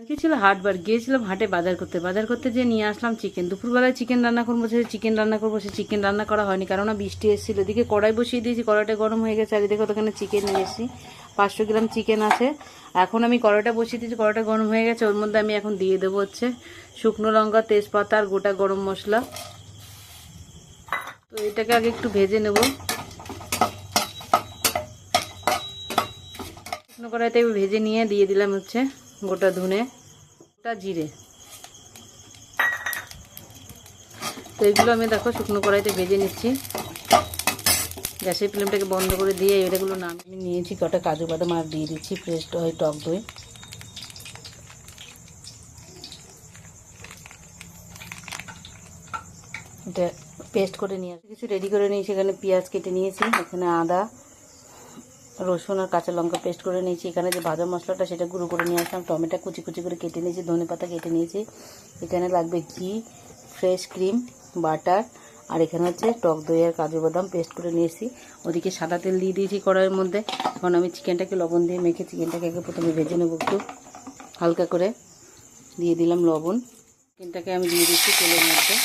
আজকে ছিল হাটবার, গিয়েছিলাম হাটে বাজার করতে যেয়ে নিয়ে আসলাম চিকেন। দুপুরবেলায় চিকেন রান্না করবো, সে চিকেন রান্না করা হয়নি, কেননা বৃষ্টি এসেছিল। এদিকে কড়াই বসিয়ে দিয়েছি, কড়াইটা গরম হয়ে গেছে। আর এদিকে ওখানে চিকেন নিয়ে এসেছি, 500 গ্রাম চিকেন আছে। এখন আমি কড়াইটা বসিয়ে দিয়েছি, কড়াইটা গরম হয়ে গেছে। ওর মধ্যে আমি এখন দিয়ে দেবো হচ্ছে শুকনো লঙ্কা, তেজপাতা আর গোটা গরম মশলা। তো এটাকে আগে একটু ভেজে নেব। শুকনো কড়াইতে ভেজে নিয়ে দিয়ে দিলাম হচ্ছে গোটা ধনে, গোটা জিরে। তো এগুলো আমি দেখো শুকনো কড়াইতে ভেজে নিচ্ছি। গ্যাসের ফ্লেমটাকে বন্ধ করে দিয়ে এটাগুলো নামিয়ে নিয়েছি। কটা কাজু বাদাম আর দিয়ে দিচ্ছি ফ্রেশ টক দই। এটা পেস্ট করে নিয়ে কিছু রেডি করে নিয়েছি। এখানে পেঁয়াজ কেটে নিয়েছি, এখানে আদা রসুন আর কাঁচা লঙ্কা পেস্ট করে নিয়েছি। এখানে যে ভাজা মশলাটা সেটা গুঁড়ো করে নিয়ে আসলাম। টমেটো কুচি কুচি করে কেটে নিয়েছি, ধনেপাতা কেটে নিয়েছি। এখানে লাগবে ঘি, ফ্রেশ ক্রিম, বাটার, আর এখানে হচ্ছে টক দই আর কাজু বাদাম পেস্ট করে নিয়েছি। ওদিকে সাদা তেল দিয়ে দিয়েছি কড়াইয়ের মধ্যে। এখন আমি চিকেনটাকে লবণ দিয়ে মেখে চিকেনটাকে আগে প্রথমে ভেজে নেব। একটু হালকা করে দিয়ে দিলাম লবণ। চিকেনটাকে আমি দিয়ে দিচ্ছি তেলের মধ্যে।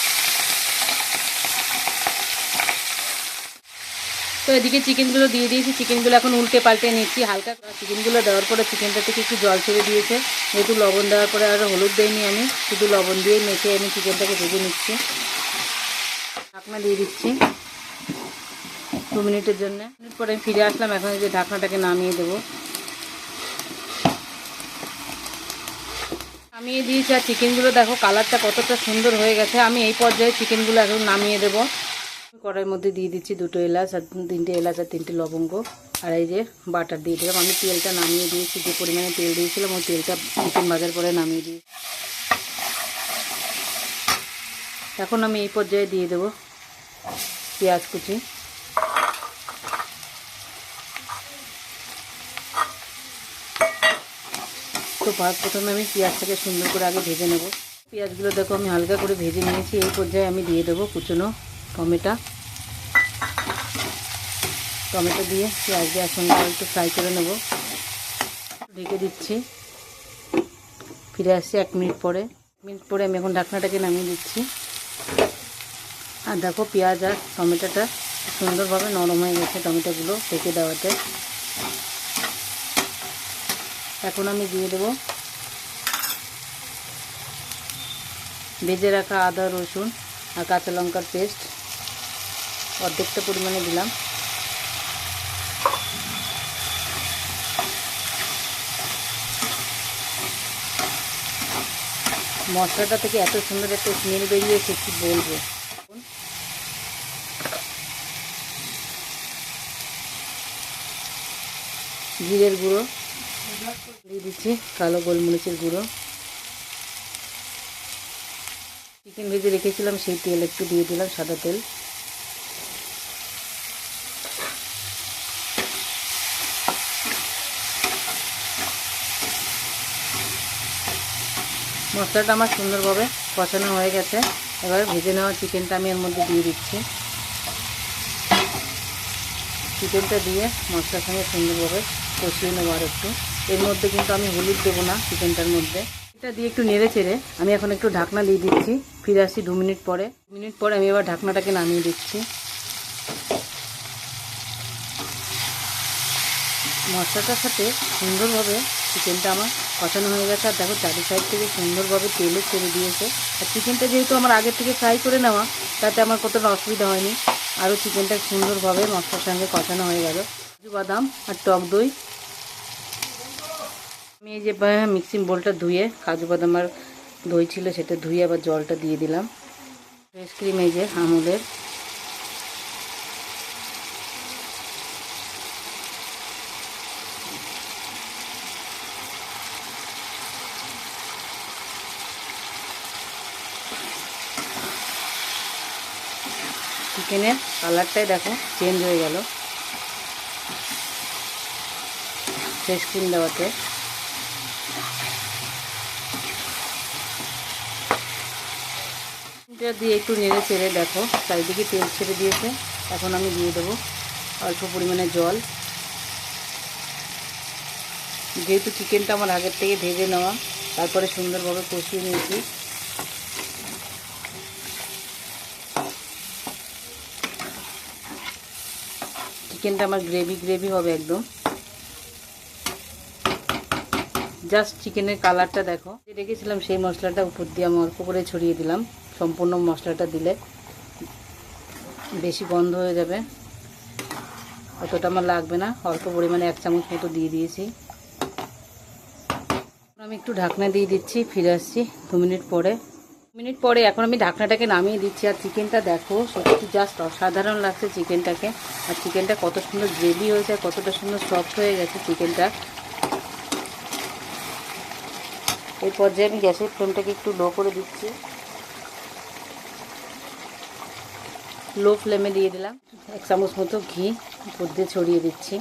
তো এদিকে চিকেনগুলো দিয়ে দিয়েছি, চিকেনগুলো এখন উল্টে পাল্টে নিচ্ছি। হালকা চিকেনগুলো দেওয়ার পরে চিকেনটা থেকে একটু জল ছেড়ে দিয়েছে, যেহেতু লবণ দেওয়ার পরে আর হলুদ দেয়নি, আমি শুধু লবণ দিয়ে মেখে আমি চিকেনটাকে ভেজে নিচ্ছি। ঢাকনা দিয়ে দিচ্ছি 2 মিনিটের জন্য। মিনিট পরে আমি ফিরে আসলাম। এখন এই যে ঢাকনাটাকে নামিয়ে দেবো। নামিয়ে দিয়েছি, আর চিকেনগুলো দেখো কালারটা কতটা সুন্দর হয়ে গেছে। আমি এই পর্যায়ে চিকেনগুলো এখন নামিয়ে দেবো। কড়াইয়ের মধ্যে দিয়ে দিচ্ছি 2টো এলাচ আর 3টে এলাচ আর 3টে লবঙ্গ, আর এই যে বাটার দিয়ে দিলাম। আমি তেলটা নামিয়ে দিয়েছি, যে পরিমাণে তেল দিয়েছিলাম ওই তেলটা চিকেন ভাজার পরে নামিয়ে দিই। এখন আমি এই পর্যায়ে দিয়ে দেবো পেঁয়াজ কুচি। তো প্রথমে আমি পেঁয়াজটাকে সুন্দর করে আগে ভেজে নেব। পেঁয়াজগুলো দেখো আমি হালকা করে ভেজে নিয়েছি। এই পর্যায়ে আমি দিয়ে দেবো কুচনো টমেটো দিয়ে পেঁয়াজ দেওয়ার সঙ্গে একটু ফ্রাই করে নেব। ঢেকে দিচ্ছি, ফিরে আসছি 1 মিনিট পরে। আমি এখন ঢাকনাটাকে নামিয়ে দিচ্ছি। আর দেখো পেঁয়াজ আর টমেটোটা সুন্দরভাবে নরম হয়ে গেছে টমেটোগুলো ঢেকে দেওয়াতে। এখন আমি দিয়ে দেবো ভেজে রাখা আদা রসুন আর কাঁচা লঙ্কার পেস্ট, অর্ধেকটা পরিমাণে দিলাম। মশলাটা থেকে এত সুন্দর একটা স্মেল বেরিয়েছে কি বলবো। জিরের গুঁড়ো দিয়ে দিচ্ছি, কালো গোলমরিচের গুঁড়ো। চিকেন ভেজে রেখেছিলাম সেই তেল একটু দিয়ে দিলাম, সাদা তেল। মশলাটা আমার সুন্দরভাবে কষানো হয়ে গেছে। এবার ভেজে নেওয়া চিকেনটা আমি এর মধ্যে দিয়ে দিচ্ছি। চিকেনটা দিয়ে মশলার সঙ্গে সুন্দরভাবে কষিয়ে নেবো আর একটু। এর মধ্যে কিন্তু আমি হলুদ দেবো না চিকেনটার মধ্যে। এটা দিয়ে একটু নেড়ে চেড়ে আমি এখন একটু ঢাকনা দিয়ে দিচ্ছি। ফিরে আসছি 2 মিনিট পরে। আমি এবার ঢাকনাটাকে নামিয়ে দিচ্ছি। মশলাটার সাথে সুন্দরভাবে চিকেনটা আমার কষানো হয়ে গেছে। আর দেখো চারি সাইড থেকে সুন্দরভাবে তেলে ছেড়ে দিয়েছে। আর চিকেনটা যেহেতু আমার আগের থেকে ফ্রাই করে নেওয়া, তাতে আমার কতটা অসুবিধা হয়নি। আরও চিকেনটা সুন্দরভাবে মশলার সঙ্গে কষানো হয়ে গেল। কাজু বাদাম আর টক দই, আমি এই যে মিক্সিং বোলটা ধুয়ে কাজু বাদাম আর দই ছিল সেটা ধুয়ে আবার জলটা দিয়ে দিলাম। ফ্রেশ ক্রিম এই যে আমুলের, চিকেনের কালারটাই দেখো চেঞ্জ হয়ে গেল ফ্রেশ ক্রিম দেওয়াতে। এটা দিয়ে একটু নেড়ে চেড়ে দেখো চারিদিকে তেল ছেড়ে দিয়েছে। এখন আমি দিয়ে দেবো অল্প পরিমাণে জল। যেহেতু চিকেনটা আমার আগের থেকে ভেজে নেওয়া, তারপরে সুন্দরভাবে কষিয়ে নিয়েছি। চিকেনটা আমার গ্রেভি গ্রেভি হবে একদম। জাস্ট চিকেনের কালারটা দেখো। রেখেছিলাম সেই মশলাটা উপর দিয়ে আমি অল্প করে ছড়িয়ে দিলাম। সম্পূর্ণ মশলাটা দিলে বেশি গন্ধ হয়ে যাবে, অতটা আমার লাগবে না, অল্প পরিমাণে 1 চামচ মতো দিয়ে দিয়েছি। আমি একটু ঢাকনা দিয়ে দিচ্ছি, ফিরে আসছি 2 মিনিট পরে। এখন আমি ঢাকনাটাকে নামিয়ে দিচ্ছি। আর চিকেনটা দেখো, সত্যি জাস্ট অসাধারণ লাগছে চিকেনটাকে। আর চিকেনটা কত সুন্দর গ্রেভি হয়েছে, কতটা সুন্দর সফট হয়ে গেছে চিকেনটা। এই পর্যায়ে আমি গ্যাসের ফ্লেমটাকে একটু লো করে দিচ্ছি। লো ফ্লেমে দিয়ে দিলাম। 1 চামচ মতো ঘি উপর দিয়ে ছড়িয়ে দিচ্ছি।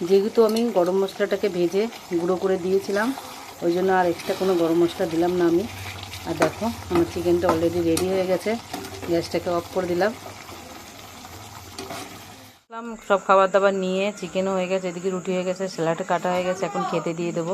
যেহেতু আমি গরম মশলাটাকে ভেজে গুঁড়ো করে দিয়েছিলাম, ওই জন্য আর এক্সট্রা কোনো গরম মশলা দিলাম না আমি। আর দেখো আমার চিকেনটা অলরেডি রেডি হয়ে গেছে। গ্যাসটাকে অফ করে দিলাম। সব খাবার দাবার নিয়ে চিকেনও হয়ে গেছে, এদিকে রুটি হয়ে গেছে, স্যালাড কাটা হয়ে গেছে। এখন খেতে দিয়ে দেবো।